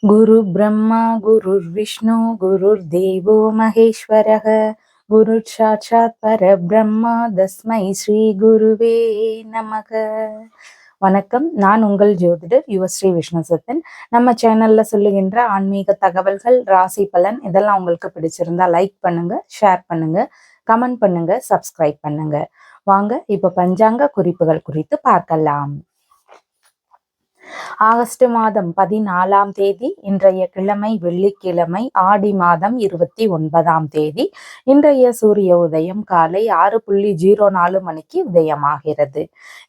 குரு பிரம்மா குருர் விஷ்ணு குருர் தேவோ மகேஸ்வரக குரு சாட்சாத் பரபிரம்மா தஸ்மை ஸ்ரீ குருவே நமக. வணக்கம். நான் உங்கள் ஜோதிடர் யுவஸ்ரீ விஷ்ணுசத்தன். நம்ம சேனல்ல சொல்லுகின்ற ஆன்மீக தகவல்கள், ராசி பலன் இதெல்லாம் உங்களுக்கு பிடிச்சிருந்தா லைக் பண்ணுங்க, ஷேர் பண்ணுங்க, கமெண்ட் பண்ணுங்க, சப்ஸ்கிரைப் பண்ணுங்க. வாங்க இப்ப பஞ்சாங்க குறிப்புகள் குறித்து பார்க்கலாம். ஆகஸ்ட் மாதம் 14ஆம் தேதி இன்றைய கிழமை வெள்ளிக்கிழமை, ஆடி மாதம் 29ஆம் தேதி. இன்றைய சூரிய உதயம் காலை 6:04 மணிக்கு உதயமாகிறது.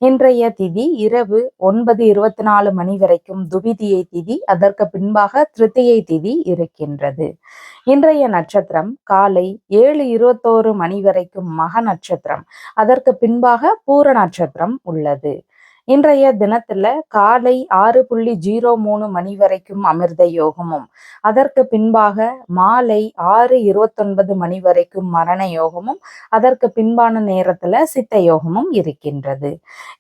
இன்றைய திதி இரவு 9:24 மணி வரைக்கும் துவிதியை திதி, அதற்கு பின்பாக திருத்தியை திதி இருக்கின்றது. இன்றைய நட்சத்திரம் காலை 7:21 மணி வரைக்கும் மக நட்சத்திரம், அதற்கு பின்பாக பூர நட்சத்திரம் உள்ளது. இன்றைய தினத்துல காலை 6:03 மணி வரைக்கும் அமிர்த யோகமும், அதற்கு பின்பாக மாலை 6:29 மணி வரைக்கும் மரண யோகமும், அதற்கு பின்பான நேரத்துல சித்த யோகமும் இருக்கின்றது.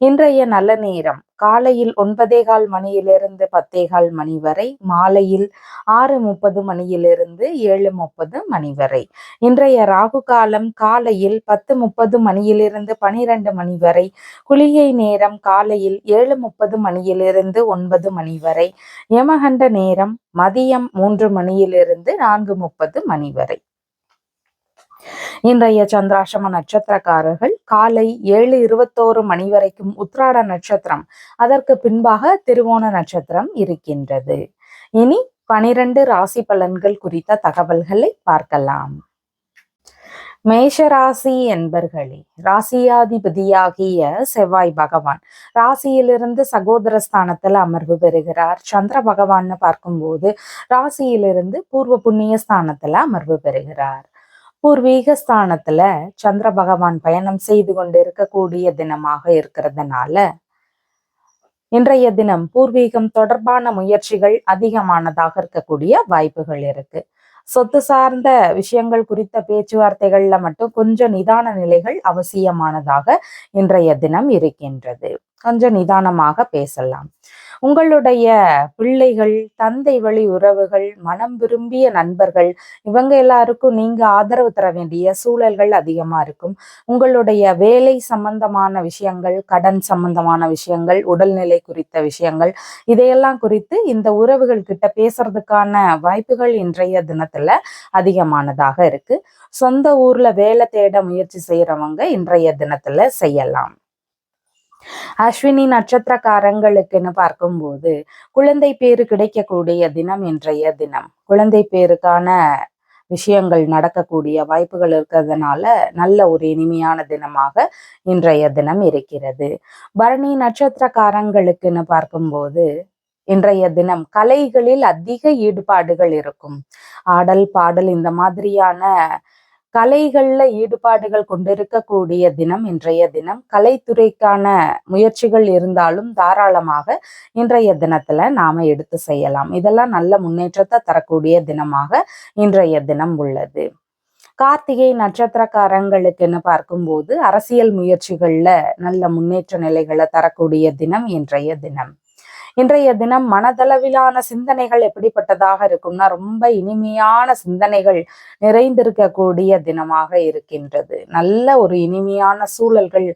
இன்றைய நல்ல நேரம் காலையில் 9:15 மணியிலிருந்து 10:15 மணி வரை, மாலையில் 6:30 மணியிலிருந்து 7:30 மணி வரை. இன்றைய ராகு காலம் காலையில் 10:30 மணியிலிருந்து 12 மணி வரை, குளிகை நேரம் காலையில் 7:30 மணியிலிருந்து 9 மணி வரை, யமகண்ட நேரம் மதியம் 3 மணியிலிருந்து 4:30 மணி வரை. இன்றைய சந்திராஷ்டம நட்சத்திரக்காரர்கள் காலை 7:21 மணி வரைக்கும் உத்திராட நட்சத்திரம், அதற்கு பின்பாக திருவோண நட்சத்திரம் இருக்கின்றது. இனி 12 ராசி பலன்கள் குறித்த தகவல்களை பார்க்கலாம். மேஷராசி என்பர்களே, ராசியாதிபதியாகிய செவ்வாய் பகவான் ராசியிலிருந்து சகோதர ஸ்தானத்துல அமர்வு பெறுகிறார். சந்திர பகவான்னு பார்க்கும்போது ராசியிலிருந்து பூர்வ புண்ணிய ஸ்தானத்துல அமர்வு பெறுகிறார். பூர்வீக ஸ்தானத்துல சந்திர பகவான் பயணம் செய்து கொண்டு இருக்கக்கூடிய தினமாக இருக்கிறதுனால இன்றைய தினம் பூர்வீகம் தொடர்பான முயற்சிகள் அதிகமானதாக இருக்கக்கூடிய வாய்ப்புகள் இருக்கு. சொத்து சார்ந்த விஷயங்கள் குறித்த பேச்சுவார்த்தைகள்ல மட்டும் கொஞ்சம் நிதான நிலைகள் அவசியமானதாக இன்றைய தினம் இருக்கின்றது. கொஞ்சம் நிதானமாக பேசலாம். உங்களுடைய பிள்ளைகள், தந்தை வழி உறவுகள், மனம் விரும்பிய நண்பர்கள், இவங்க எல்லாருக்கும் நீங்க ஆதரவு தர வேண்டிய சூழல்கள் அதிகமா இருக்கும். உங்களுடைய வேலை சம்பந்தமான விஷயங்கள், கடன் சம்பந்தமான விஷயங்கள், உடல்நிலை குறித்த விஷயங்கள், இதையெல்லாம் குறித்து இந்த உறவுகள் கிட்ட பேசுறதுக்கான வாய்ப்புகள் இன்றைய தினத்துல அதிகமானதாக இருக்கு. சொந்த ஊர்ல வேலை தேட முயற்சி செய்யறவங்க இன்றைய தினத்துல செய்யலாம். அஸ்வினி நட்சத்திரக்காரங்களுக்குன்னு பார்க்கும்போது குழந்தை பேரு கிடைக்கக்கூடிய தினம் இன்றைய தினம். குழந்தை பேருக்கான விஷயங்கள் நடக்கக்கூடிய வாய்ப்புகள் இருக்கிறதுனால நல்ல ஒரு இனிமையான தினமாக இன்றைய தினம் இருக்கிறது. பரணி நட்சத்திரக்காரங்களுக்குன்னு பார்க்கும்போது இன்றைய தினம் கலைகளில் அதிக ஈடுபாடுகள் இருக்கும். ஆடல் பாடல் இந்த மாதிரியான கலைகள்ல ஈடுபாடுகள் கொண்டிருக்கக்கூடிய தினம் இன்றைய தினம். கலைத்துறைக்கான முயற்சிகள் இருந்தாலும் தாராளமாக இன்றைய தினத்துல நாம எடுத்து செய்யலாம். இதெல்லாம் நல்ல முன்னேற்றத்தை தரக்கூடிய தினமாக இன்றைய தினம் உள்ளது. கார்த்திகை நட்சத்திரக்காரங்களுக்குன்னு பார்க்கும்போது அரசியல் முயற்சிகள்ல நல்ல முன்னேற்ற நிலைகளை தரக்கூடிய தினம் இன்றைய தினம். இன்றைய தினம் மனதளவிலான சிந்தனைகள் எப்படிப்பட்டதாக இருக்கும்னா ரொம்ப இனிமையான சிந்தனைகள் நிறைந்திருக்கக்கூடிய தினமாக இருக்கின்றது. நல்ல ஒரு இனிமையான சூழல்கள்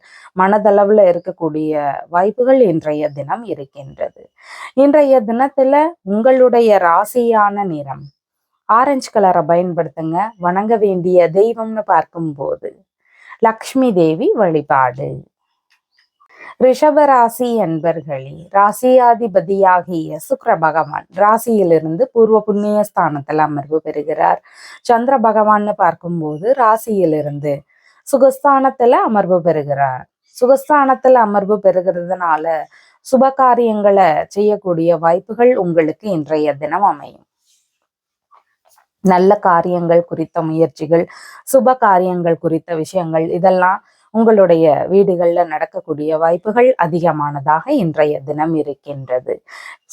மனதளவுல இருக்கக்கூடிய வாய்ப்புகள் இன்றைய தினம் இருக்கின்றது. இன்றைய தினத்துல உங்களுடைய ராசியான நிறம் ஆரஞ்சு கலரை பயன்படுத்துங்க. வணங்க வேண்டிய தெய்வம்னு பார்க்கும்போது லக்ஷ்மி தேவி வழிபாடு. ரிஷபராசி என்பர்களே, ராசியாதிபதியாகிய சுக்கிர பகவான் ராசியிலிருந்து பூர்வ புண்ணிய ஸ்தானத்துல அமர்வு பெறுகிறார். சந்திர பகவான்னு பார்க்கும்போது ராசியிலிருந்து சுகஸ்தானத்துல அமர்வு பெறுகிறார். சுகஸ்தானத்துல அமர்வு பெறுகிறதுனால சுப காரியங்களை செய்யக்கூடிய வாய்ப்புகள் உங்களுக்கு இன்றைய தினம் அமையும். நல்ல காரியங்கள் குறித்த முயற்சிகள், சுப காரியங்கள் குறித்த விஷயங்கள் இதெல்லாம் உங்களுடைய வீடுகளில் நடக்கக்கூடிய வாய்ப்புகள் அதிகமானதாக இன்றைய தினம் இருக்கின்றது.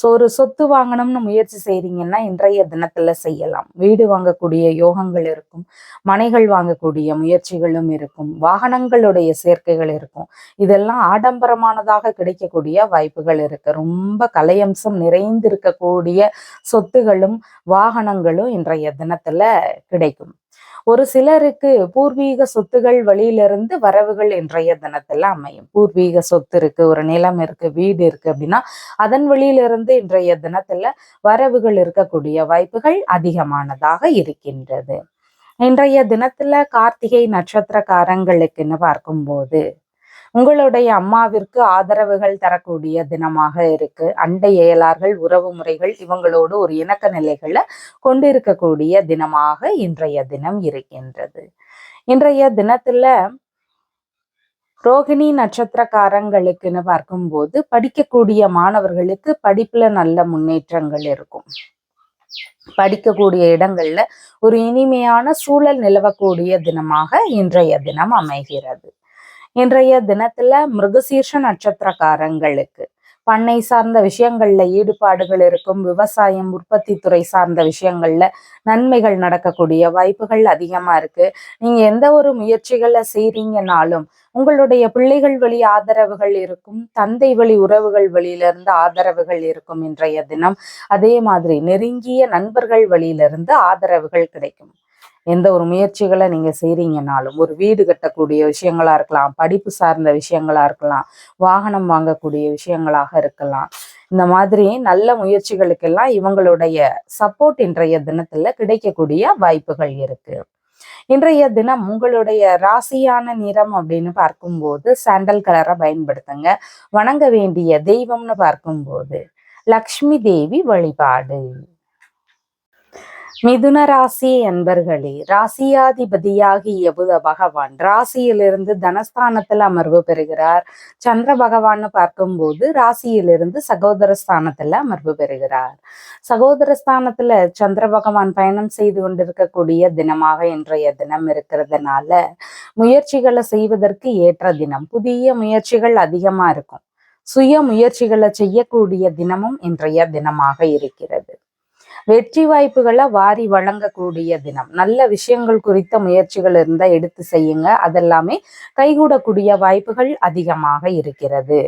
ஸோ ஒரு சொத்து வாங்கணும்னு முயற்சி செய்றீங்கன்னா இன்றைய தினத்துல செய்யலாம். வீடு வாங்கக்கூடிய யோகங்கள் இருக்கும், மனைகள் வாங்கக்கூடிய முயற்சிகளும் இருக்கும், வாகனங்களுடைய சேர்க்கைகள் இருக்கும். இதெல்லாம் ஆடம்பரமானதாக கிடைக்கக்கூடிய வாய்ப்புகள் இருக்கு. ரொம்ப கலையம்சம் நிறைந்து இருக்கக்கூடிய சொத்துகளும் வாகனங்களும் இன்றைய தினத்துல கிடைக்கும். ஒரு சிலருக்கு பூர்வீக சொத்துகள் வழியிலிருந்து வரவுகள் இன்றைய தினத்துல அமையும். பூர்வீக சொத்து இருக்கு, ஒரு நிலம் இருக்கு, வீடு இருக்கு அப்படின்னா அதன் வழியிலிருந்து இன்றைய தினத்துல வரவுகள் இருக்கக்கூடிய வாய்ப்புகள் அதிகமானதாக இருக்கின்றது. இன்றைய தினத்துல கார்த்திகை நட்சத்திரக்காரங்களுக்குன்னு பார்க்கும்போது உங்களுடைய அம்மாவிற்கு ஆதரவுகள் தரக்கூடிய தினமாக இருக்கு. அண்டை அயலார்கள், உறவு முறைகள் இவங்களோடு ஒரு இணக்க நிலைகளை கொண்டிருக்கக்கூடிய தினமாக இன்றைய தினம் இருக்கின்றது. இன்றைய தினத்துல ரோகிணி நட்சத்திரக்காரங்களுக்குன்னு பார்க்கும்போது படிக்கக்கூடிய மாணவர்களுக்கு படிப்புல நல்ல முன்னேற்றங்கள் இருக்கும். படிக்கக்கூடிய இடங்கள்ல ஒரு இனிமையான சூழல் நிலவக்கூடிய தினமாக இன்றைய தினம் அமைகிறது. இன்றைய தினத்துல மிருகசீர்ஷ நட்சத்திரக்காரங்களுக்கு பண்ணை சார்ந்த விஷயங்கள்ல ஈடுபாடுகள் இருக்கும். விவசாயம், உற்பத்தி துறை சார்ந்த விஷயங்கள்ல நன்மைகள் நடக்கக்கூடிய வாய்ப்புகள் அதிகமா இருக்கு. நீங்க எந்த ஒரு முயற்சிகளை செய்றீங்கனாலும் உங்களுடைய பிள்ளைகள் வழி ஆதரவுகள் இருக்கும், தந்தை வழி உறவுகள் வழியிலிருந்து ஆதரவுகள் இருக்கும் இன்றைய தினம். அதே மாதிரி நெருங்கிய நண்பர்கள் வழியிலிருந்து ஆதரவுகள் கிடைக்கும். எந்த ஒரு முயற்சிகளை நீங்க செய்றீங்கனாலும், ஒரு வீடு கட்டக்கூடிய விஷயங்களா இருக்கலாம், படிப்பு சார்ந்த விஷயங்களா இருக்கலாம், வாகனம் வாங்கக்கூடிய விஷயங்களாக இருக்கலாம். இந்த மாதிரி நல்ல முயற்சிகளுக்கெல்லாம் இவங்களுடைய சப்போர்ட் இன்றைய தினத்துல கிடைக்கக்கூடிய வாய்ப்புகள் இருக்கு. இன்றைய தினம் உங்களுடைய ராசியான நிறம் அப்படின்னு பார்க்கும்போது சாண்டல் கலரை பயன்படுத்துங்க. வணங்க வேண்டிய தெய்வம்னு பார்க்கும்போது லக்ஷ்மி தேவி வழிபாடு. மிதுன ராசி அன்பர்களே, ராசியாதிபதியாகிய புத பகவான் ராசியிலிருந்து தனஸ்தானத்துல அமர்வு பெறுகிறார். சந்திர பகவான் பார்க்கும்போது ராசியிலிருந்து சகோதர ஸ்தானத்துல அமர்வு பெறுகிறார். சகோதர ஸ்தானத்துல சந்திர பகவான் பயணம் செய்து கொண்டிருக்கக்கூடிய தினமாக இன்றைய தினம் இருக்கிறதுனால முயற்சிகளை செய்வதற்கு ஏற்ற தினம். புதிய முயற்சிகள் அதிகமா இருக்கும். சுய முயற்சிகளை செய்யக்கூடிய தினமும் இன்றைய தினமாக இருக்கிறது. வெற்றி வாய்ப்புகளை வாரி வழங்கக்கூடிய தினம். நல்ல விஷயங்கள் குறித்த முயற்சிகள் இருந்தால் எடுத்து செய்யுங்க. அதெல்லாமே கைகூடக்கூடிய வாய்ப்புகள் அதிகமாக இருக்கிறது.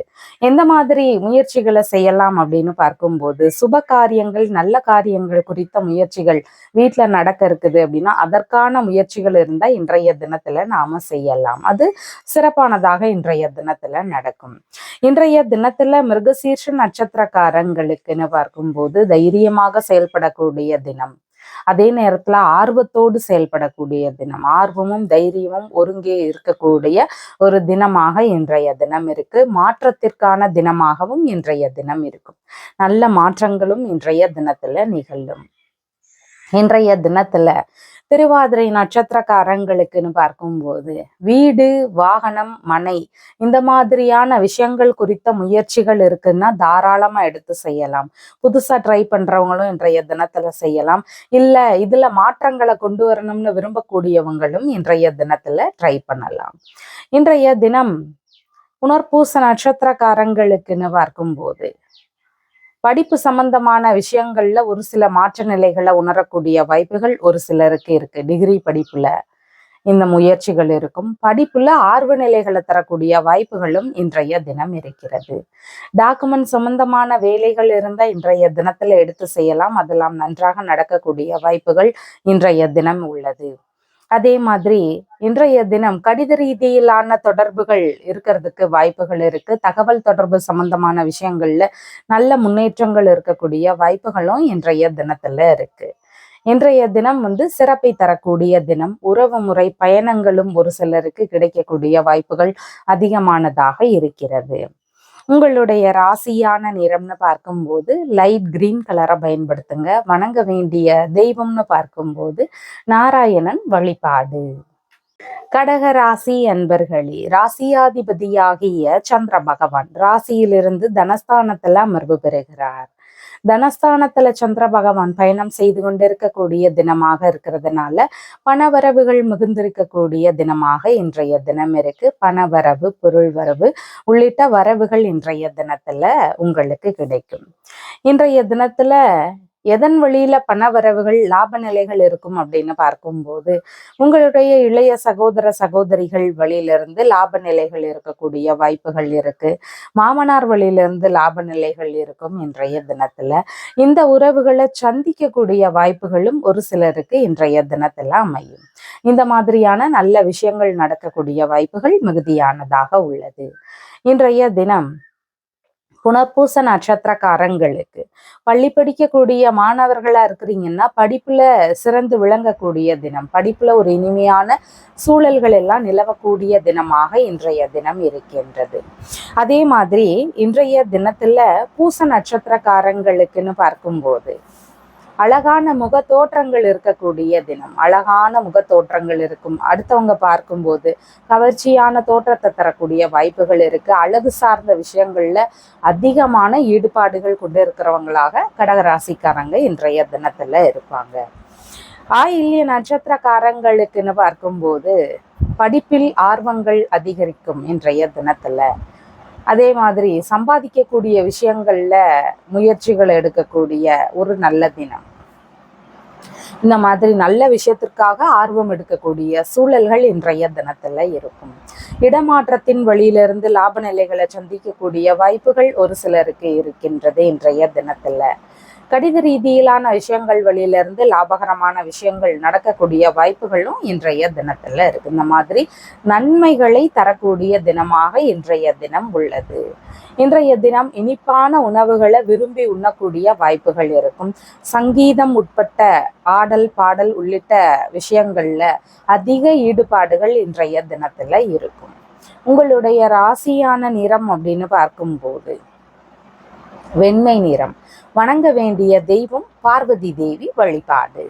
எந்த மாதிரி முயற்சிகளை செய்யலாம் அப்படின்னு பார்க்கும்போது சுப காரியங்கள், நல்ல காரியங்கள் குறித்த முயற்சிகள் வீட்டில் நடக்க இருக்குது அப்படின்னா அதற்கான முயற்சிகள் இருந்தால் இன்றைய தினத்துல நாம செய்யலாம். அது சிறப்பானதாக இன்றைய தினத்துல நடக்கும். இன்றைய தினத்துல மிருகசீர்ஷ நட்சத்திரக்காரங்களுக்குன்னு பார்க்கும்போது தைரியமாக செயல்படக்கூடிய தினம். அதே நேரத்துல ஆர்வத்தோடு செயல்படக்கூடிய தினம். ஆர்வமும் தைரியமும் ஒருங்கே இருக்கக்கூடிய ஒரு தினமாக இன்றைய தினம் இருக்கு. மாற்றத்திற்கான தினமாகவும் இன்றைய தினம் இருக்கும். நல்ல மாற்றங்களும் இன்றைய தினத்துல நிகழும். இன்றைய தினத்துல திருவாதிரை நட்சத்திரக்காரங்களுக்குன்னு பார்க்கும்போது வீடு, வாகனம், மனை இந்த மாதிரியான விஷயங்கள் குறித்த முயற்சிகள் இருக்குன்னா தாராளமா எடுத்து செய்யலாம். புதுசா ட்ரை பண்றவங்களும் இன்றைய தினத்துல செய்யலாம். இல்ல இதுல மாற்றங்களை கொண்டு வரணும்னு விரும்பக்கூடியவங்களும் இன்றைய தினத்துல ட்ரை பண்ணலாம். இன்றைய தினம் புனர்பூச நட்சத்திரக்காரங்களுக்குன்னு பார்க்கும்போது படிப்பு சம்பந்தமான விஷயங்கள்ல ஒரு சில மாற்ற நிலைகளை உணரக்கூடிய வாய்ப்புகள் ஒரு சிலருக்கு இருக்கு. டிகிரி படிப்புல இந்த முயற்சிகள் இருக்கும். படிப்புல ஆர்வ நிலைகளை தரக்கூடிய வாய்ப்புகளும் இன்றைய தினம் இருக்கிறது. டாக்குமெண்ட் சம்பந்தமான வேலைகள் இருந்தால் இன்றைய தினத்துல எடுத்து செய்யலாம். அதெல்லாம் நன்றாக நடக்கக்கூடிய வாய்ப்புகள் இன்றைய தினம் உள்ளது. அதே மாதிரி இன்றைய தினம் கடித ரீதியிலான தொடர்புகள் இருக்கிறதுக்கு வாய்ப்புகள் இருக்கு. தகவல் தொடர்பு சம்பந்தமான விஷயங்கள்ல நல்ல முன்னேற்றங்கள் இருக்கக்கூடிய வாய்ப்புகளும் இன்றைய தினத்துல இருக்கு. இன்றைய தினம் சிறப்பை தரக்கூடிய தினம். உறவு முறை பயணங்களும் ஒரு சிலருக்கு கிடைக்கக்கூடிய வாய்ப்புகள் அதிகமானதாக இருக்கிறது. உங்களுடைய ராசியான நிறம்னு பார்க்கும்போது லைட் கிரீன் கலரை பயன்படுத்துங்க. வணங்க வேண்டிய தெய்வம்னு பார்க்கும்போது நாராயணன் வழிபாடு. கடக ராசி அன்பர்களே, ராசியாதிபதியாகிய சந்திர பகவான் ராசியிலிருந்து தனஸ்தானத்துல அமர்வு பெறுகிறார். தனஸ்தானத்துல சந்திர பகவான் பயணம் செய்து கொண்டிருக்கக்கூடிய தினமாக இருக்கிறதுனால பணவரவுகள் மிகுந்திருக்கக்கூடிய தினமாக இன்றைய தினம் இருக்கு. பணவரவு, பொருள் வரவு உள்ளிட்ட வரவுகள் இன்றைய தினத்துல உங்களுக்கு கிடைக்கும். இன்றைய தினத்துல எதன் வழியில பணவரவுகள் லாப நிலைகள் இருக்கும் அப்படின்னு பார்க்கும்போது, உங்களுடைய இளைய சகோதர சகோதரிகள் வழியிலிருந்து லாப நிலைகள் இருக்கக்கூடிய வாய்ப்புகள் இருக்கு. மாமனார் வழியிலிருந்து லாப நிலைகள் இருக்கும் இன்றைய தினத்துல. இந்த உறவுகளை சந்திக்கக்கூடிய வாய்ப்புகளும் ஒரு சிலருக்கு இன்றைய தினத்துல அமையும். இந்த மாதிரியான நல்ல விஷயங்கள் நடக்கக்கூடிய வாய்ப்புகள் மிகுதியானதாக உள்ளது. இன்றைய தினம் புனர்பூச நட்சத்திரக்காரங்களுக்கு பள்ளி படிக்கக்கூடிய மாணவர்களா இருக்கிறீங்கன்னா படிப்புல சிறந்து விளங்கக்கூடிய தினம், படிப்புல ஒரு இனிமையான சூழல்கள் எல்லாம் நிலவக்கூடிய தினமாக இன்றைய தினம் இருக்கின்றது. அதே மாதிரி இன்றைய தினத்துல பூச நட்சத்திரக்காரங்களுக்குன்னு பார்க்கும்போது அழகான முக தோற்றங்கள் இருக்கக்கூடிய தினம், அழகான முக தோற்றங்கள் இருக்கும். அடுத்தவங்க பார்க்கும்போது கவர்ச்சியான தோற்றத்தை தரக்கூடிய வாய்ப்புகள் இருக்கு. அழகு சார்ந்த விஷயங்கள்ல அதிகமான ஈடுபாடுகள் கொண்டு இருக்கிறவங்களாக கடகராசிக்காரங்க இன்றைய தினத்துல இருப்பாங்க. ஆயில்ய நட்சத்திரக்காரங்களுக்குன்னு பார்க்கும்போது படிப்பில் ஆர்வங்கள் அதிகரிக்கும் இன்றைய தினத்துல. அதே மாதிரி சம்பாதிக்கக்கூடிய விஷயங்கள்ல முயற்சிகள் எடுக்கக்கூடிய ஒரு நல்ல தினம். இந்த மாதிரி நல்ல விஷயத்திற்காக ஆர்வம் எடுக்கக்கூடிய சூழல்கள் இன்றைய தினத்துல இருக்கும். இடமாற்றத்தின் வழியிலிருந்து லாப நிலைகளை சந்திக்கக்கூடிய வாய்ப்புகள் ஒரு சிலருக்கு இருக்கின்றது இன்றைய தினத்துல. கடித ரீதியிலான விஷயங்கள் வழியிலிருந்து லாபகரமான விஷயங்கள் நடக்கக்கூடிய வாய்ப்புகளும் இன்றைய தினத்துல இருக்கு. இந்த மாதிரி நன்மைகளை தரக்கூடிய தினமாக இன்றைய தினம் உள்ளது. இன்றைய தினம் இனிப்பான உணவுகளை விரும்பி உண்ணக்கூடிய வாய்ப்புகள் இருக்கும். சங்கீதம் உட்பட்ட ஆடல் பாடல் உள்ளிட்ட விஷயங்கள்ல அதிக ஈடுபாடுகள் இன்றைய தினத்துல இருக்கும். உங்களுடைய ராசியான நிறம் அப்படின்னு பார்க்கும்போது வெண்மை நிறம். வணங்க வேண்டிய தெய்வம் பார்வதி தேவி வழிபாடு.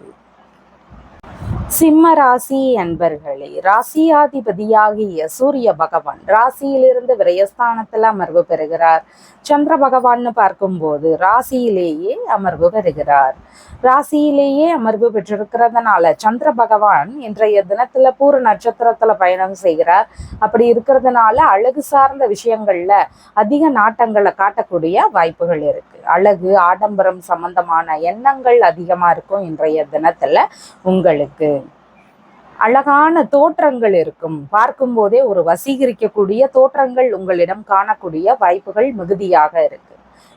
சிம்ம ராசி அன்பர்களே, ராசியாதிபதியாகிய சூரிய பகவான் ராசியிலிருந்து விரயஸ்தானத்துல அமர்வு பெறுகிறார். சந்திர பகவான்னு பார்க்கும்போது ராசியிலேயே அமர்வு பெறுகிறார். ராசியிலேயே அமர்வு பெற்றிருக்கிறதுனால சந்திர பகவான் இன்றைய தினத்துல பூர நட்சத்திரத்துல பயணம் செய்கிறார். அப்படி இருக்கிறதுனால அழகு சார்ந்த விஷயங்கள்ல அதிக நாட்டங்களை காட்டக்கூடிய வாய்ப்புகள் இருக்கு. அழகு ஆடம்பரம் சம்பந்தமான எண்ணங்கள் அதிகமா இருக்கும் இன்றைய தினத்துல. உங்களுக்கு அழகான தோற்றங்கள் இருக்கும். பார்க்கும் போதே ஒரு வசீகரிக்கக்கூடிய தோற்றங்கள் உங்களிடம் காணக்கூடிய வாய்ப்புகள் மிகுதியாக இருக்கு.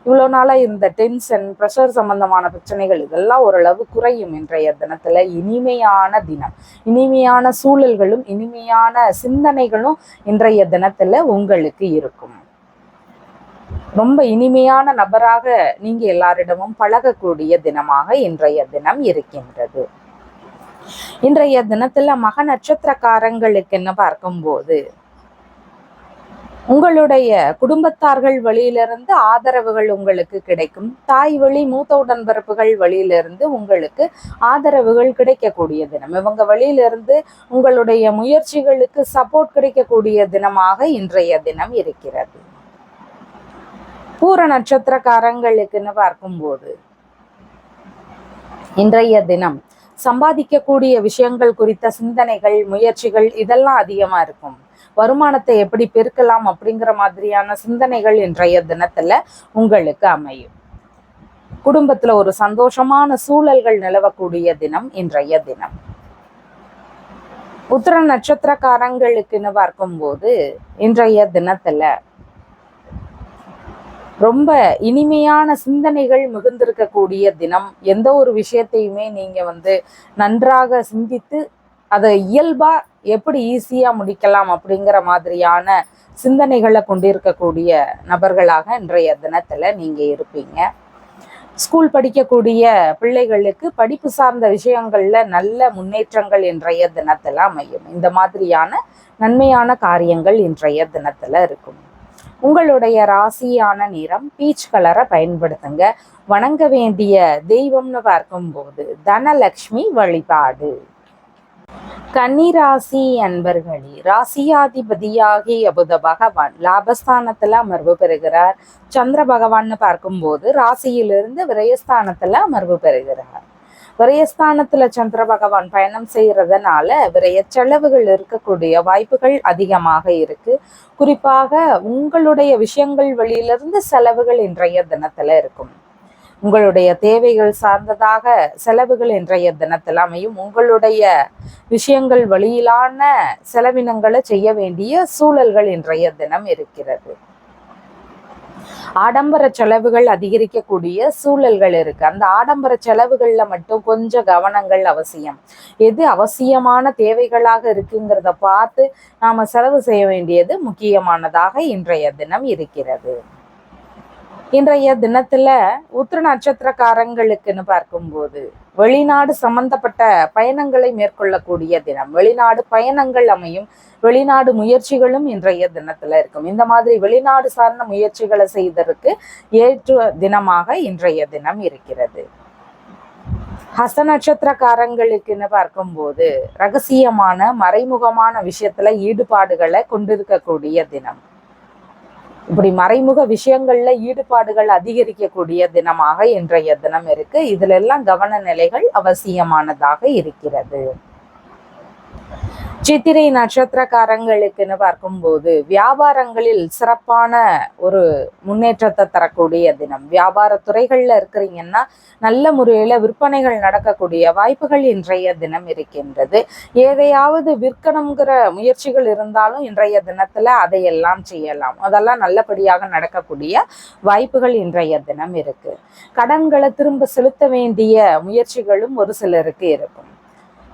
இவ்வளோ நாளா இருந்த டென்ஷன், ப்ரெஷர் சம்பந்தமான பிரச்சனைகள் இதெல்லாம் ஓரளவு குறையும் இன்றைய தினத்துல. இனிமையான தினம், இனிமையான சூழல்களும் இனிமையான சிந்தனைகளும் இன்றைய தினத்துல உங்களுக்கு இருக்கும். ரொம்ப இனிமையான நபராக நீங்க எல்லாரிடமும் பழகக்கூடிய தினமாக இன்றைய தினம் இருக்கின்றது. இன்றைய தினத்துல மக நட்சத்திரக்காரங்களுக்கு என்ன பார்க்கும்போது உங்களுடைய குடும்பத்தார்கள் வழியிலிருந்து ஆதரவுகள் உங்களுக்கு கிடைக்கும். தாய் வழி மூத்த உடன்பிறப்புகள் வழியிலிருந்து உங்களுக்கு ஆதரவுகள் கிடைக்கக்கூடிய தினம். இவங்க வழியிலிருந்து உங்களுடைய முயற்சிகளுக்கு சப்போர்ட் கிடைக்கக்கூடிய தினமாக இன்றைய தினம் இருக்கிறது. பூர நட்சத்திரக்காரங்களுக்குன்னு பார்க்கும்போது இன்றைய தினம் சம்பாதிக்கக்கூடிய விஷயங்கள் குறித்த சிந்தனைகள், முயற்சிகள் இதெல்லாம் அதிகமா இருக்கும். வருமானத்தை எப்படி பெருக்கலாம் அப்படிங்கிற மாதிரியான சிந்தனைகள் இன்றைய தினத்துல உங்களுக்கு அமையும். குடும்பத்துல ஒரு சந்தோஷமான சூழல்கள் நிலவக்கூடிய தினம் இன்றைய தினம். உத்திர நட்சத்திரக்காரங்களுக்குன்னு பார்க்கும்போது இன்றைய தினத்துல ரொம்ப இனிமையான சிந்தனைகள் மிகுந்திருக்கக்கூடிய தினம். எந்த ஒரு விஷயத்தையுமே நீங்க நன்றாக சிந்தித்து அதை இயல்பா எப்படி ஈஸியா முடிக்கலாம் அப்படிங்கிற மாதிரியான சிந்தனைகளை கொண்டிருக்கக்கூடிய நபர்களாக இன்றைய தினத்துல நீங்க இருப்பீங்க. ஸ்கூல் படிக்கக்கூடிய பிள்ளைகளுக்கு படிப்பு சார்ந்த விஷயங்கள்ல நல்ல முன்னேற்றங்கள் இன்றைய தினத்துல அமையும். இந்த மாதிரியான நன்மையான காரியங்கள் இன்றைய தினத்துல இருக்கும். உங்களுடைய ராசியான நிறம் பீச் கலரை பயன்படுத்துங்க. வணங்க வேண்டிய தெய்வம்னு பார்க்கும்போது தனலக்ஷ்மி வழிபாடு. கன்னிராசி அன்பர்களே, ராசியாதிபதியாகிய புத பகவான் லாபஸ்தானத்துல அமர்வு பெறுகிறார். சந்திர பகவான் பார்க்கும்போது ராசியிலிருந்து விரயஸ்தானத்துல அமர்வு பெறுகிறார். விரயஸ்தானத்துல சந்திர பகவான் பயணம் செய்யறதுனால விரய செலவுகள் இருக்கக்கூடிய வாய்ப்புகள் அதிகமாக இருக்கு. குறிப்பாக உங்களுடைய விஷயங்கள் வழியிலிருந்து செலவுகள் இன்றைய தினத்துல இருக்கும். உங்களுடைய தேவைகள் சார்ந்ததாக செலவுகள் இன்றைய தினத்தில் அமையும். உங்களுடைய விஷயங்கள் வழியிலான செலவினங்களை செய்ய வேண்டிய சூழல்கள் இன்றைய தினம் இருக்கிறது. ஆடம்பர செலவுகள் அதிகரிக்கக்கூடிய சூழல்கள் இருக்கு. அந்த ஆடம்பர செலவுகள்ல மட்டும் கொஞ்சம் கவனங்கள் அவசியம். எது அவசியமான தேவைகளாக இருக்குங்கிறத பார்த்து நாம செலவு செய்ய வேண்டியது முக்கியமானதாக இன்றைய தினம் இருக்கிறது. இன்றைய தினத்துல உத்திர நட்சத்திரக்காரங்களுக்குன்னு பார்க்கும்போது வெளிநாடு சம்பந்தப்பட்ட பயணங்களை மேற்கொள்ளக்கூடிய தினம். வெளிநாடு பயணங்கள் அமையும். வெளிநாடு முயற்சிகளும் இன்றைய தினத்துல இருக்கும். இந்த மாதிரி வெளிநாடு சார்ந்த முயற்சிகளை செய்வதற்கு ஏற்ற தினமாக இன்றைய தினம் இருக்கிறது. ஹஸ்த நட்சத்திரக்காரங்களுக்குன்னு பார்க்கும்போது ரகசியமான மறைமுகமான விஷயத்துல ஈடுபாடுகளை கொண்டிருக்கக்கூடிய தினம். இப்படி மறைமுக விஷயங்கள்ல ஈடுபாடுகள் அதிகரிக்கக்கூடிய தினமாக இன்றைய தினம் இருக்கு. இதுல எல்லாம் கவன நிலைகள் அவசியமானதாக இருக்கிறது. சித்திரை நட்சத்திரக்காரங்களுக்குன்னு பார்க்கும்போது வியாபாரங்களில் சிறப்பான ஒரு முன்னேற்றத்தை தரக்கூடிய தினம். வியாபார துறைகள்ல இருக்கிறீங்கன்னா நல்ல முறையில விற்பனைகள் நடக்கக்கூடிய வாய்ப்புகள் இன்றைய தினம் இருக்கின்றது. எதையாவது விற்கணுங்கிற முயற்சிகள் இருந்தாலும் இன்றைய தினத்துல அதையெல்லாம் செய்யலாம். அதெல்லாம் நல்லபடியாக நடக்கக்கூடிய வாய்ப்புகள் இன்றைய தினம் இருக்கு. கடன்களை திரும்ப செலுத்த வேண்டிய முயற்சிகளும் ஒரு சிலருக்கு இருக்கும்.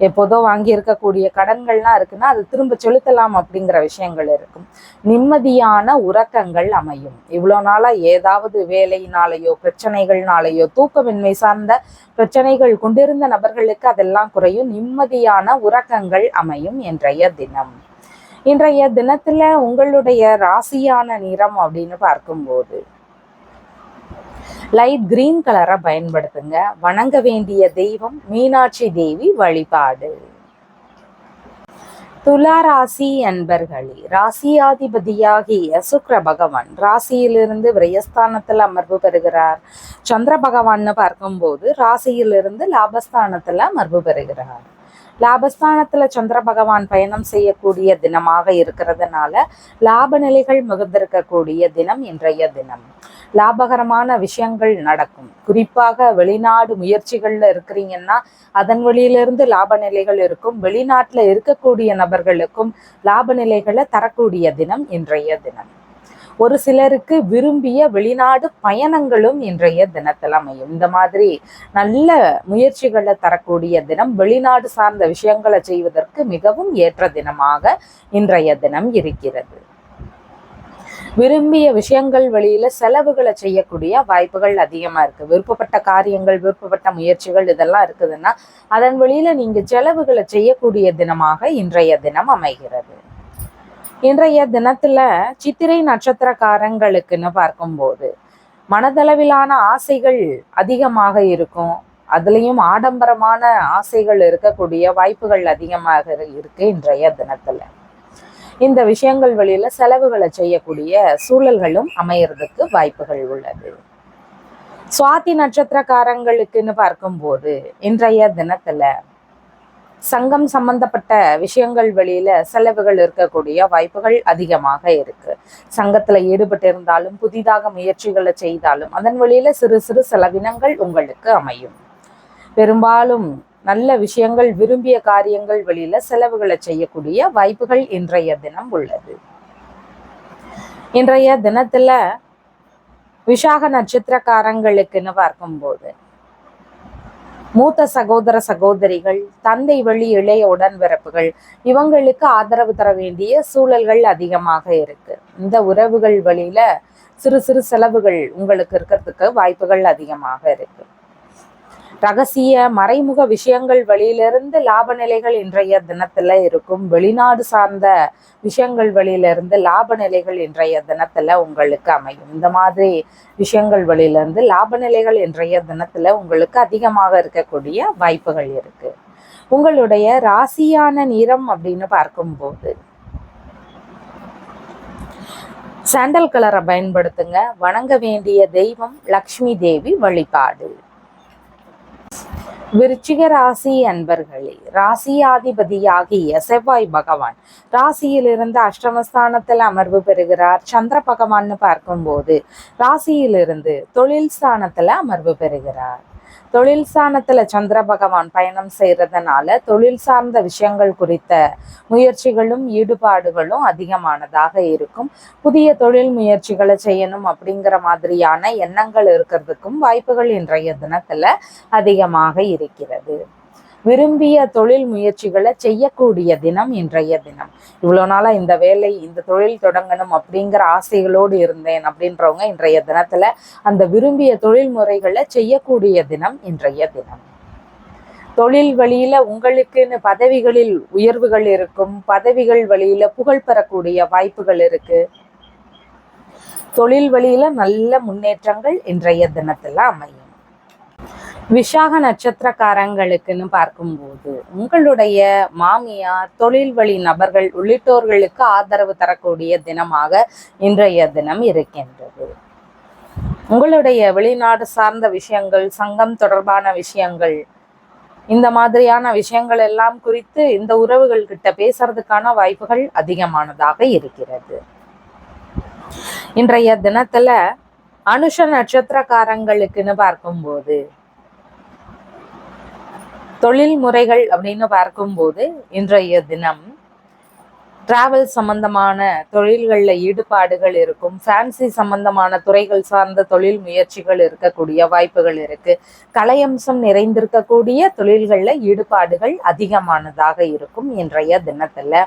எப்போதோ வாங்கி இருக்கக்கூடிய கடன்கள்லாம் இருக்குன்னா அது திரும்ப செலுத்தலாம் அப்படிங்கிற விஷயங்கள் இருக்கும். நிம்மதியான உறக்கங்கள் அமையும். இவ்வளோ நாளா ஏதாவது வேலையினாலேயோ பிரச்சனைகள்னாலேயோ தூக்கமின்மை சார்ந்த பிரச்சனைகள் கொண்டிருந்த நபர்களுக்கு அதெல்லாம் குறையும். நிம்மதியான உறக்கங்கள் அமையும் இன்றைய தினம். இன்றைய தினத்துல உங்களுடைய ராசியான நிறம் அப்படின்னு பார்க்கும்போது லைட் கிரீன் கலரை பயன்படுத்துங்க. வணங்க வேண்டிய தெய்வம் மீனாட்சி தேவி வழிபாடு. துலா ராசி அன்பர்களே, ராசியாதிபதியாகிய சுக்கிர பகவான் ராசியிலிருந்து விரயஸ்தானத்துல அமர்வு பெறுகிறார். சந்திர பகவான்னு பார்க்கும்போது ராசியிலிருந்து லாபஸ்தானத்துல அமர்வு பெறுகிறார். லாபஸ்தானத்துல சந்திர பகவான் பயணம் செய்யக்கூடிய தினமாக இருக்கிறதுனால லாப நிலைகள் மிகுந்திருக்கக்கூடிய தினம் இன்றைய தினம். லாபகரமான விஷயங்கள் நடக்கும். குறிப்பாக வெளிநாடு முயற்சிகள்ல இருக்கிறீங்கன்னா அதன் வழியிலிருந்து லாப நிலைகள் இருக்கும். வெளிநாட்டுல இருக்கக்கூடிய நபர்களுக்கும் லாப நிலைகளை தரக்கூடிய தினம் இன்றைய தினம். ஒரு சிலருக்கு விரும்பிய வெளிநாடு பயணங்களும் இன்றைய தினத்தில் அமையும். இந்த மாதிரி நல்ல முயற்சிகளை தரக்கூடிய தினம். வெளிநாடு சார்ந்த விஷயங்களை செய்வதற்கு மிகவும் ஏற்ற தினமாக இன்றைய தினம் இருக்கிறது. விரும்பிய விஷயங்கள் வழியில செலவுகளை செய்யக்கூடிய வாய்ப்புகள் அதிகமா இருக்கு. விருப்பப்பட்ட காரியங்கள், விருப்பப்பட்ட முயற்சிகள் இதெல்லாம் இருக்குதுன்னா அதன் வழியில நீங்க செலவுகளை செய்யக்கூடிய தினமாக இன்றைய தினம் அமைகிறது. இன்றைய தினத்துல சித்திரை நட்சத்திரக்காரங்களுக்குன்னு பார்க்கும்போது மனதளவிலான ஆசைகள் அதிகமாக இருக்கும். அதுலேயும் ஆடம்பரமான ஆசைகள் இருக்கக்கூடிய வாய்ப்புகள் அதிகமாக இருக்கு இன்றைய தினத்துல. இந்த விஷயங்கள் வழியில செலவுகளை செய்யக்கூடிய சூழல்களும் அமையறதுக்கு வாய்ப்புகள் உள்ளது. சுவாதி நட்சத்திரக்காரங்களுக்குன்னு பார்க்கும்போது இன்றைய தினத்துல சங்கம் சம்பந்தப்பட்ட விஷயங்கள் வழியில செலவுகள் இருக்கக்கூடிய வாய்ப்புகள் அதிகமாக இருக்கு. சங்கத்துல ஈடுபட்டு இருந்தாலும் புதிதாக முயற்சிகளை செய்தாலும் அதன் வழியில சிறு சிறு செலவினங்கள் உங்களுக்கு அமையும். பெரும்பாலும் நல்ல விஷயங்கள், விரும்பிய காரியங்கள் வழியில செலவுகளை செய்யக்கூடிய வாய்ப்புகள் இன்றைய தினம் உள்ளது. இன்றைய தினத்துல விசாக நட்சத்திரக்காரங்களுக்குன்னு பார்க்கும்போது மூத்த சகோதர சகோதரிகள், தந்தை வழி இளைய உடன்பிறப்புகள் இவங்களுக்கு ஆதரவு தர வேண்டிய சூழல்கள் அதிகமாக இருக்கு. இந்த உறவுகள் வழியில சிறு சிறு செலவுகள் உங்களுக்கு இருக்கிறதுக்கு வாய்ப்புகள் அதிகமாக இருக்கு. ரகசிய மறைமுக விஷயங்கள் வழியிலிருந்து லாப நிலைகள் இன்றைய தினத்துல இருக்கும். வெளிநாடு சார்ந்த விஷயங்கள் வழியிலிருந்து லாப நிலைகள் இன்றைய தினத்துல உங்களுக்கு அமையும். இந்த மாதிரி விஷயங்கள் வழியிலிருந்து லாப நிலைகள் இன்றைய தினத்துல உங்களுக்கு அதிகமாக இருக்கக்கூடிய வாய்ப்புகள் இருக்கு. உங்களுடைய ராசியான நிறம் அப்படின்னு பார்க்கும்போது சாண்டல் கலரை பயன்படுத்துங்க. வணங்க வேண்டிய தெய்வம் லக்ஷ்மி தேவி வழிபாடு. விருச்சிக ராசி அன்பர்களே, ராசியாதிபதியாகிய செவ்வாய் பகவான் ராசியிலிருந்து அஷ்டமஸ்தானத்தில் அமர்வு பெறுகிறார். சந்திர பகவான்னு பார்க்கும்போது ராசியிலிருந்து தொழில் ஸ்தானத்துல அமர்வு பெறுகிறார். தொழில் ஸ்தானத்துல சந்திர பகவான் பயணம் செய்யறதுனால தொழில் சார்ந்த விஷயங்கள் குறித்த முயற்சிகளும் ஈடுபாடுகளும் அதிகமானதாக இருக்கும். புதிய தொழில் முயற்சிகளை செய்யணும் அப்படிங்கிற மாதிரியான எண்ணங்கள் இருக்கிறதுக்கும் வாய்ப்புகள் இன்றைய தினத்துல அதிகமாக இருக்கிறது. விரும்பிய தொழில் முயற்சிகளை செய்யக்கூடிய தினம் இன்றைய தினம். இவ்வளோ நாளா இந்த வேலை இந்த தொழில் தொடங்கணும் அப்படிங்கிற ஆசைகளோடு இருந்தேன் அப்படின்றவங்க இன்றைய தினத்துல அந்த விரும்பிய தொழில் முறைகளை செய்யக்கூடிய தினம் இன்றைய தினம். தொழில் வழியில உங்களுக்குன்னு பதவிகளில் உயர்வுகள் இருக்கும். பதவிகள் வழியில புகழ் பெறக்கூடிய வாய்ப்புகள் இருக்கு. தொழில் வழியில நல்ல முன்னேற்றங்கள் இன்றைய தினத்துல அமையும். விசாக நட்சத்திரக்காரங்களுக்குன்னு பார்க்கும்போது உங்களுடைய மாமியார், தொழில் வழி நபர்கள் உள்ளிட்டோர்களுக்கு ஆதரவு தரக்கூடிய தினமாக இன்றைய தினம் இருக்கின்றது. உங்களுடைய வெளிநாடு சார்ந்த விஷயங்கள், சங்கம் தொடர்பான விஷயங்கள், இந்த மாதிரியான விஷயங்கள் எல்லாம் குறித்து இந்த உறவுகள் கிட்ட பேசுறதுக்கான வாய்ப்புகள் அதிகமானதாக இருக்கிறது. இன்றைய தினத்துல அனுஷ நட்சத்திரக்காரங்களுக்குன்னு பார்க்கும்போது தொழில் முறைகள் அப்படின்னு பார்க்கும்போது இன்றைய தினம் டிராவல் சம்பந்தமான தொழில்களில் ஈடுபாடுகள் இருக்கும். ஃபேன்சி சம்பந்தமான துறைகள் சார்ந்த தொழில் முயற்சிகள் இருக்கக்கூடிய வாய்ப்புகள் இருக்கு. கலையம்சம் நிறைந்திருக்கக்கூடிய தொழில்களில் ஈடுபாடுகள் அதிகமானதாக இருக்கும் இன்றைய தினத்துல.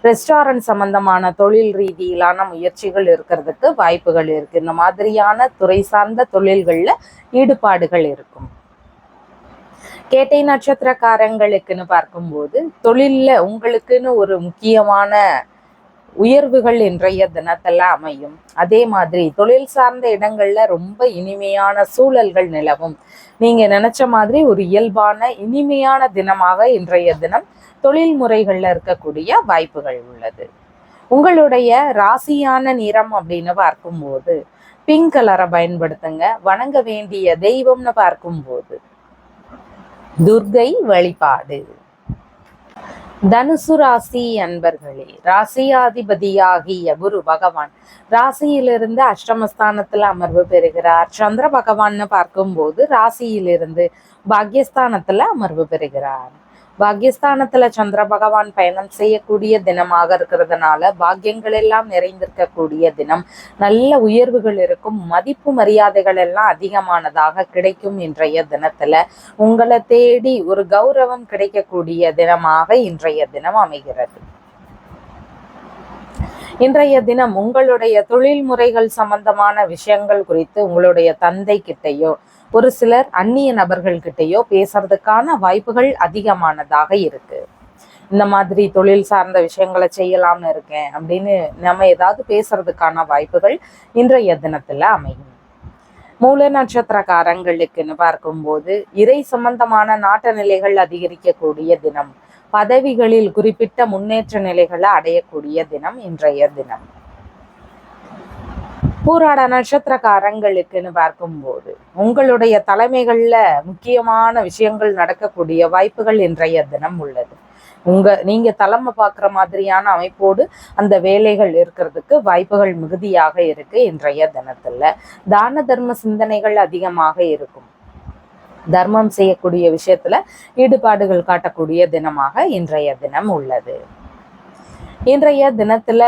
ரெஸ்டாரண்ட் சம்பந்தமான தொழில் ரீதியிலான முயற்சிகள் இருக்கிறதுக்கு வாய்ப்புகள் இருக்கு. இந்த மாதிரியான துறை சார்ந்த தொழில்களில் ஈடுபாடுகள் இருக்கும். கேட்டை நட்சத்திரக்காரங்களுக்குன்னு பார்க்கும்போது தொழில்ல உங்களுக்குன்னு ஒரு முக்கியமான உயர்வுகள் இன்றைய தினத்துல அமையும். அதே மாதிரி தொழில் சார்ந்த இடங்கள்ல ரொம்ப இனிமையான சூழல்கள் நிலவும். நீங்க நினைச்ச மாதிரி ஒரு இயல்பான இனிமையான தினமாக இன்றைய தினம் தொழில் முறைகள்ல இருக்கக்கூடிய வாய்ப்புகள் உள்ளது. உங்களுடைய ராசியான நிறம் அப்படின்னு பார்க்கும்போது பிங்க் கலரை பயன்படுத்துங்க. வணங்க வேண்டிய தெய்வம்னு பார்க்கும்போது துர்கை வழிபாடு. தனுசு ராசி அன்பர்களே, ராசியாதிபதியாகிய குரு பகவான் ராசியிலிருந்து அஷ்டமஸ்தானத்துல அமர்வு பெறுகிறார். சந்திர பகவான்னு பார்க்கும்போது ராசியிலிருந்து பாக்யஸ்தானத்துல அமர்வு பெறுகிறார். பாக்யஸ்தானத்துல சந்திர பகவான் பயணம் செய்யக்கூடிய தினமாக இருக்கிறதுனால பாக்கியங்கள் எல்லாம் நிறைந்திருக்கக்கூடிய தினம். நல்ல உயர்வுகள் இருக்கும். மதிப்பு மரியாதைகள் எல்லாம் அதிகமானதாக கிடைக்கும். இன்றைய தினத்துல உங்களை தேடி ஒரு கௌரவம் கிடைக்கக்கூடிய தினமாக இன்றைய தினம் அமைகிறது. இன்றைய தினம் உங்களுடைய தொழில் முறைகள் சம்பந்தமான விஷயங்கள் குறித்து உங்களுடைய தந்தை கிட்டையோ ஒரு சிலர் அந்நிய நபர்கள் கிட்டையோ பேசுறதுக்கான வாய்ப்புகள் அதிகமானதாக இருக்கு. இந்த மாதிரி தொழில் சார்ந்த விஷயங்களை செய்யலாம்னு இருக்கேன் அப்படின்னு நம்ம ஏதாவது பேசுறதுக்கான வாய்ப்புகள் இன்றைய தினத்துல அமையும். மூல நட்சத்திரக்காரங்களுக்குன்னு பார்க்கும்போது இறை சம்பந்தமான நாட்ட நிலைகள் அதிகரிக்கக்கூடிய தினம். பதவிகளில் குறிப்பிட்ட முன்னேற்ற நிலைகளை அடையக்கூடிய தினம் இன்றைய தினம். பூராட நட்சத்திரக்காரங்களுக்குன்னு பார்க்கும்போது உங்களுடைய தலைமைகள்ல முக்கியமான விஷயங்கள் நடக்கக்கூடிய வாய்ப்புகள் இன்றைய தினம் உள்ளது. நீங்க தலைமை பார்க்குற மாதிரியான அமைப்போடு அந்த வேலைகள் இருக்கிறதுக்கு வாய்ப்புகள் மிகுதியாக இருக்கு. இன்றைய தினத்துல தான தர்ம சிந்தனைகள் அதிகமாக இருக்கும். தர்மம் செய்யக்கூடிய விஷயத்துல ஈடுபாடுகள் காட்டக்கூடிய தினமாக இன்றைய தினம் உள்ளது. இன்றைய தினத்துல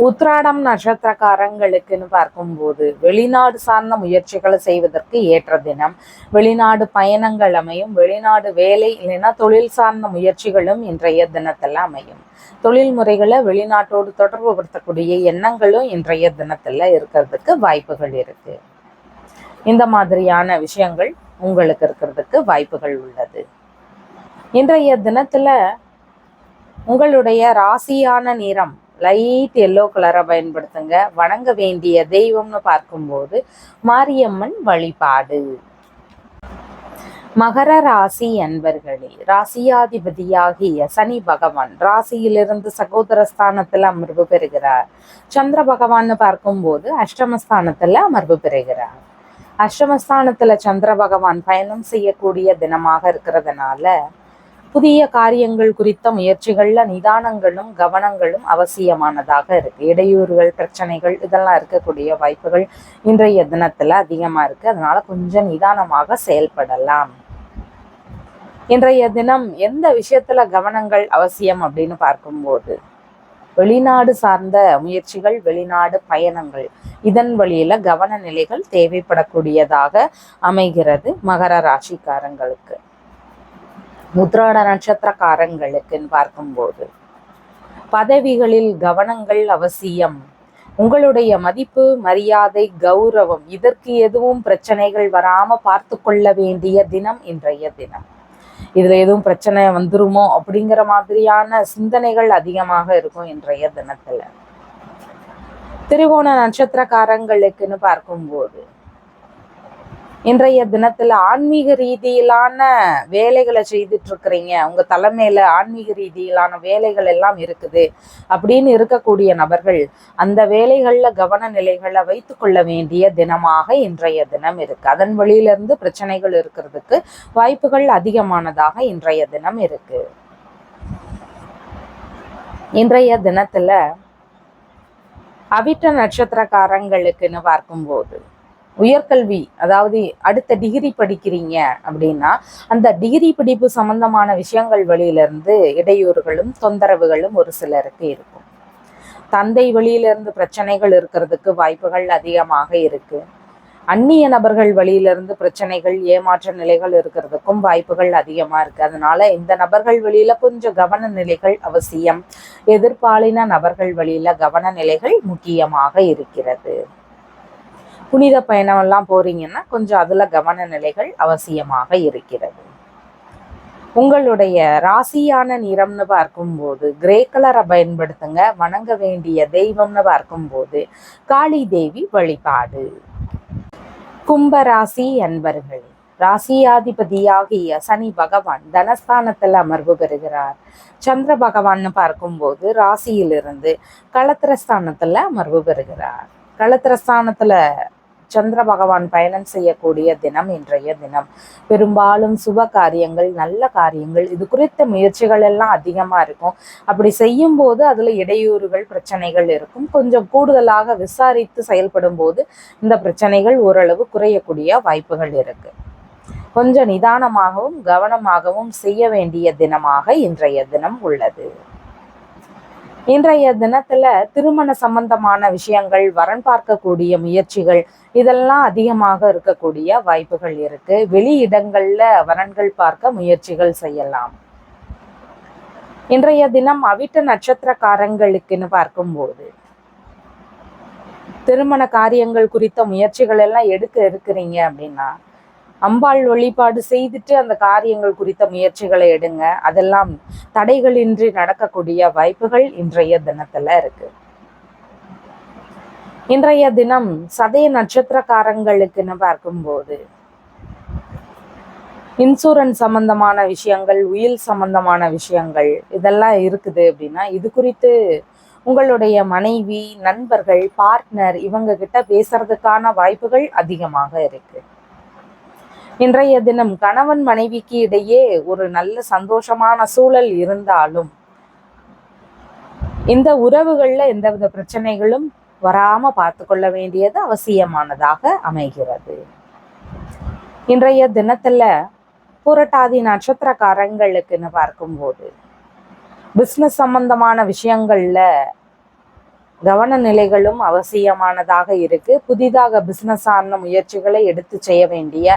உத்ராடம் நட்சத்திரக்காரங்களுக்குன்னு பார்க்கும்போது வெளிநாடு சார்ந்த முயற்சிகளை செய்வதற்கு ஏற்ற தினம். வெளிநாடு பயணங்கள் அமையும். வெளிநாடு வேலை இல்லைன்னா தொழில் சார்ந்த முயற்சிகளும் இன்றைய தினத்துல அமையும். தொழில் முறைகளை வெளிநாட்டோடு தொடர்பு படுத்தக்கூடிய எண்ணங்களும் இன்றைய தினத்துல இருக்கிறதுக்கு வாய்ப்புகள் இருக்கு. இந்த மாதிரியான விஷயங்கள் உங்களுக்கு இருக்கிறதுக்கு வாய்ப்புகள் உள்ளது. இன்றைய தினத்துல உங்களுடைய ராசியான நிறம் லைட் எல்லோ கலரை பயன்படுத்துங்க. வணங்க வேண்டிய தெய்வம்னு பார்க்கும்போது மாரியம்மன் வழிபாடு. மகர ராசி அன்பர்களே, ராசியாதிபதியாகிய சனி பகவான் ராசியிலிருந்து சகோதரஸ்தானத்துல அமர்வு பெறுகிறார். சந்திர பகவான்னு பார்க்கும்போது அஷ்டமஸ்தானத்துல அமர்வு பெறுகிறார். அஷ்டமஸ்தானத்துல சந்திர பகவான் பயணம் செய்யக்கூடிய தினமாக இருக்கிறதுனால புதிய காரியங்கள் குறித்த முயற்சிகள்ல நிதானங்களும் கவனங்களும் அவசியமானதாக இருக்கு. இடையூறுகள், பிரச்சனைகள் இதெல்லாம் இருக்கக்கூடிய வாய்ப்புகள் இன்றைய தினத்துல அதிகமா இருக்கு. அதனால கொஞ்சம் நிதானமாக செயல்படலாம். இன்றைய தினம் எந்த விஷயத்துல கவனங்கள் அவசியம் அப்படின்னு பார்க்கும்போது, வெளிநாடு சார்ந்த முயற்சிகள், வெளிநாடு பயணங்கள், இதன் வழியில கவன நிலைகள் தேவைப்படக்கூடியதாக அமைகிறது. மகர ராசிக்காரங்களுக்கு, உத்திராட நட்சத்திரக்காரங்களுக்குன்னு பார்க்கும்போது பதவிகளில் கவனங்கள் அவசியம். உங்களுடைய மதிப்பு, மரியாதை, கௌரவம் இதற்கு எதுவும் பிரச்சனைகள் வராம பார்த்து கொள்ள வேண்டிய தினம் இன்றைய தினம். இதுல எதுவும் பிரச்சனை வந்துருமோ அப்படிங்கிற மாதிரியான சிந்தனைகள் அதிகமாக இருக்கும் இன்றைய தினத்துல. திருவோண நட்சத்திரக்காரங்களுக்குன்னு பார்க்கும்போது இன்றைய தினத்துல ஆன்மீக ரீதியிலான வேலைகளை செய்துட்டு இருக்கிறீங்க, உங்க தலைமையில ஆன்மீக ரீதியிலான வேலைகள் எல்லாம் இருக்குது அப்படின்னு இருக்கக்கூடிய நபர்கள் அந்த வேலைகள்ல கவன நிலைகளை வைத்து கொள்ள வேண்டிய தினமாக இன்றைய தினம் இருக்கு. அதன் வழியிலிருந்து பிரச்சனைகள் இருக்கிறதுக்கு வாய்ப்புகள் அதிகமானதாக இன்றைய தினம் இருக்கு. இன்றைய தினத்துல அவிட்ட நட்சத்திரக்காரங்களுக்குன்னு பார்க்கும்போது உயர்கல்வி, அதாவது அடுத்த டிகிரி படிக்கிறீங்க அப்படின்னா அந்த டிகிரி படிப்பு சம்பந்தமான விஷயங்கள் வழியிலிருந்து இடையூறுகளும் தொந்தரவுகளும் ஒரு சிலருக்கு இருக்கும். தந்தை வழியிலிருந்து பிரச்சனைகள் இருக்கிறதுக்கு வாய்ப்புகள் அதிகமாக இருக்கு. அந்நிய நபர்கள் வழியிலிருந்து பிரச்சனைகள், ஏமாற்ற நிலைகள் இருக்கிறதுக்கும் வாய்ப்புகள் அதிகமா இருக்கு. அதனால இந்த நபர்கள் வழியில கொஞ்சம் கவன நிலைகள் அவசியம். எதிர்பாலின நபர்கள் வழியில கவன நிலைகள் முக்கியமாக இருக்கிறது. புனித பயணம் எல்லாம் போறீங்கன்னா கொஞ்சம் அதுல கவன நிலைகள் அவசியமாக இருக்கிறது. உங்களுடைய ராசியான நிறம்னு பார்க்கும்போது கிரே கலரை பயன்படுத்துங்க. வணங்க வேண்டிய தெய்வம்னு பார்க்கும்போது காளி தேவி வழிபாடு. கும்பராசி அன்பர்கள், ராசியாதிபதியாகிய சனி பகவான் தனஸ்தானத்தில் அமர்வு பெறுகிறார். சந்திர பகவான்னு பார்க்கும்போது ராசியிலிருந்து களத்திரஸ்தானத்துல அமர்வு பெறுகிறார். களத்திரஸ்தானத்துல சந்திர பகவான் பயணம் செய்யக்கூடிய தினம் இன்றைய தினம். பெரும்பாலும் சுப காரியங்கள், நல்ல காரியங்கள் இது குறித்த முயற்சிகள் எல்லாம் அதிகமா இருக்கும். அப்படி செய்யும் போது அதுல இடையூறுகள், பிரச்சனைகள் இருக்கும். கொஞ்சம் கூடுதலாக விசாரித்து செயல்படும் போது இந்த பிரச்சனைகள் ஓரளவு குறையக்கூடிய வாய்ப்புகள் இருக்கு. கொஞ்சம் நிதானமாகவும் கவனமாகவும் செய்ய வேண்டிய தினமாக இன்றைய தினம் உள்ளது. இன்றைய தினத்துல திருமண சம்பந்தமான விஷயங்கள், வரன் பார்க்கக்கூடிய முயற்சிகள் இதெல்லாம் அதிகமாக இருக்கக்கூடிய வாய்ப்புகள் இருக்கு. வெளி இடங்கள்ல வரன்கள் பார்க்க முயற்சிகள் செய்யலாம். இன்றைய தினம் அவிட்ட நட்சத்திரக்காரங்களுக்குன்னு பார்க்கும்போது திருமண காரியங்கள் குறித்த முயற்சிகள் எல்லாம் இருக்கிறீங்க அப்படின்னா அம்பாள் வழிபாடு செய்துட்டு அந்த காரியங்கள் குறித்த முயற்சிகளை எடுங்க. அதெல்லாம் தடைகளின்றி நடக்கக்கூடிய வாய்ப்புகள் இன்றைய தினத்துல இருக்கு. இன்றைய தினம் சதய நட்சத்திரக்காரங்களுக்குன்னு பார்க்கும்போது இன்சூரன்ஸ் சம்பந்தமான விஷயங்கள், உயில் சம்பந்தமான விஷயங்கள் இதெல்லாம் இருக்குது அப்படின்னா இது குறித்து உங்களுடைய மனைவி, நண்பர்கள், பார்ட்னர் இவங்க கிட்ட பேசுறதுக்கான வாய்ப்புகள் அதிகமாக இருக்கு. இன்றைய தினம் கணவன் மனைவிக்கு இடையே ஒரு நல்ல சந்தோஷமான சூழல் இருந்தாலும் இந்த உறவுகள்ல எந்தவித பிரச்சனைகளும் வராம பார்த்து கொள்ள வேண்டியது அவசியமானதாக அமைகிறது. இன்றைய தினத்துல புரட்டாதி நட்சத்திரக்காரங்களுக்குன்னு பார்க்கும்போது பிஸ்னஸ் சம்பந்தமான விஷயங்கள்ல கவன நிலைகளும் அவசியமானதாக இருக்கு. புதிதாக பிஸ்னஸ் ஆன முயற்சிகளை எடுத்து செய்ய வேண்டிய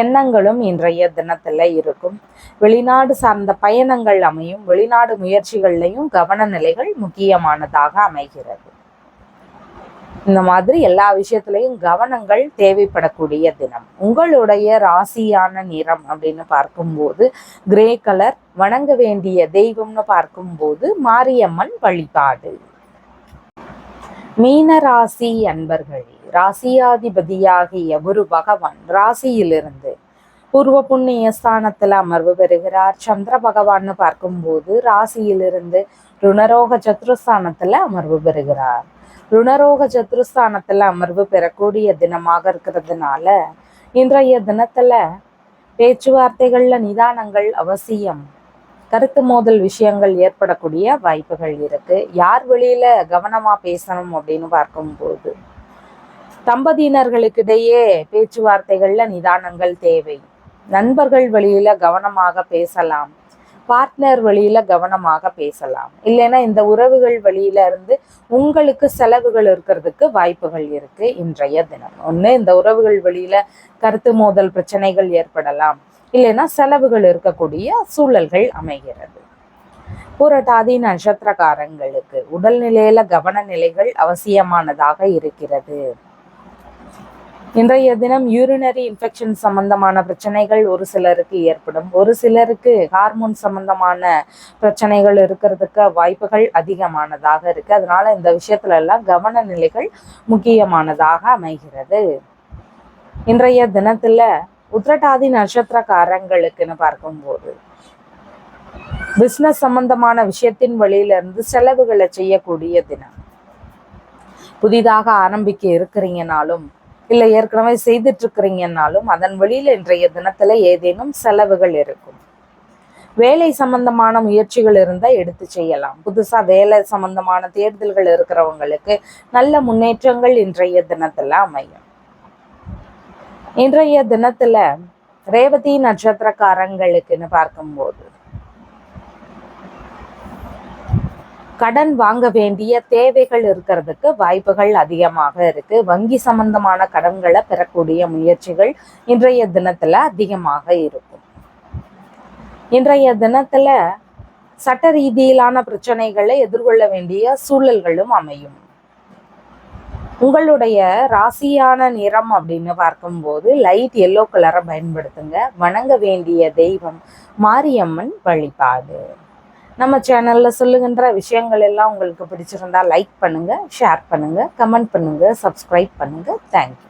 எண்ணங்களும் இன்றைய தினத்துல இருக்கும். வெளிநாடு சார்ந்த பயணங்கள் அமையும். வெளிநாடு முயற்சிகள்லையும் கவன நிலைகள் முக்கியமானதாக அமைகிறது. இந்த மாதிரி எல்லா விஷயத்திலையும் கவனங்கள் தேவைப்படக்கூடிய தினம். உங்களுடைய ராசியான நிறம் அப்படின்னு பார்க்கும்போது கிரே கலர். வணங்க வேண்டிய தெய்வம்னு பார்க்கும்போது மாரியம்மன் வழிபாடு. மீன ராசி அன்பர்களே, ராசியாதிபதியாகிய குரு பகவான் ராசியிலிருந்து பூர்வ புண்ணிய ஸ்தானத்துல அமர்வு பெறுகிறார். சந்திர பகவான்னு பார்க்கும்போது ராசியிலிருந்து ருணரோக சத்ருஸ்தானத்துல அமர்வு பெறுகிறார். ருணரோக சத்ருஸ்தானத்துல அமர்வு பெறக்கூடிய தினமாக இருக்கிறதுனால இன்றைய தினத்துல பேச்சுவார்த்தைகள்ல நிதானங்கள் அவசியம். கருத்து மோதல் விஷயங்கள் ஏற்படக்கூடிய வாய்ப்புகள் இருக்கு. யார் வெளியில கவனமா பேசணும் அப்படின்னு பார்க்கும்போது தம்பதியினர்களுக்கிடையே பேச்சுவார்த்தைகள்ல நிதானங்கள் தேவை. நண்பர்கள் வழியில கவனமாக பேசலாம், பார்ட்னர் வழியில கவனமாக பேசலாம். இல்லைன்னா இந்த உறவுகள் வழியில இருந்து உங்களுக்கு செலவுகள் இருக்கிறதுக்கு வாய்ப்புகள் இருக்கு. இன்றைய தினம் ஒண்ணு இந்த உறவுகள் வழியில கருத்து மோதல் பிரச்சனைகள் ஏற்படலாம், இல்லைன்னா செலவுகள் இருக்கக்கூடிய சூழல்கள் அமைகிறது. புரட்டாதி நட்சத்திரக்காரங்களுக்கு உடல்நிலையில கவன நிலைகள் அவசியமானதாக இருக்கிறது. இன்றைய தினம் யூரினரி இன்ஃபெக்ஷன் சம்பந்தமான பிரச்சனைகள் ஒரு சிலருக்கு ஏற்படும். ஒரு சிலருக்கு ஹார்மோன் சம்பந்தமான பிரச்சனைகள் இருக்கிறதுக்கு வாய்ப்புகள் அதிகமானதாக இருக்கு. அதனால இந்த விஷயத்துல எல்லாம் கவன நிலைகள் முக்கியமானதாக அமைகிறது. இன்றைய தினத்துல உத்திரட்டாதி நட்சத்திரக்காரங்களுக்குன்னு பார்க்கும்போது பிசினஸ் சம்பந்தமான விஷயத்தின் வழியிலிருந்து செலவுகளை செய்யக்கூடிய தினம். புதிதாக ஆரம்பிக்க இருக்கிறீங்கனாலும் இல்லை ஏற்கனவே செய்துட்டு இருக்கிறீங்கன்னாலும் அதன் வழியில இன்றைய தினத்துல ஏதேனும் செலவுகள் இருக்கும். வேலை சம்பந்தமான முயற்சிகள் இருந்தால் எடுத்து செய்யலாம். புதுசா வேலை சம்பந்தமான தேர்தல்கள் இருக்கிறவங்களுக்கு நல்ல முன்னேற்றங்கள் இன்றைய தினத்துல அமையும். இன்றைய தினத்துல ரேவதி நட்சத்திரக்காரங்களுக்குன்னு பார்க்கும்போது கடன் வாங்க வேண்டிய தேவைகள் இருக்கிறதுக்கு வாய்ப்புகள் அதிகமாக இருக்கு. வங்கி சம்பந்தமான கடன்களை பெறக்கூடிய முயற்சிகள் இன்றைய தினத்துல அதிகமாக இருக்கும். இன்றைய தினத்துல சட்ட ரீதியிலான பிரச்சனைகளை எதிர்கொள்ள வேண்டிய சூழல்களும் அமையும். உங்களுடைய ராசியான நிறம் அப்படின்னு பார்க்கும்போது லைட் எல்லோ கலரை பயன்படுத்துங்க. வணங்க வேண்டிய தெய்வம் மாரியம்மன் வழிபாடு. நம்ம சேனல்ல சொல்லுகின்ற விஷயங்கள் எல்லாம் உங்களுக்கு பிடிச்சிருந்தா லைக் பண்ணுங்க, ஷேர் பண்ணுங்க, கமெண்ட் பண்ணுங்க, சப்ஸ்கிரைப் பண்ணுங்க. தேங்க்யூ.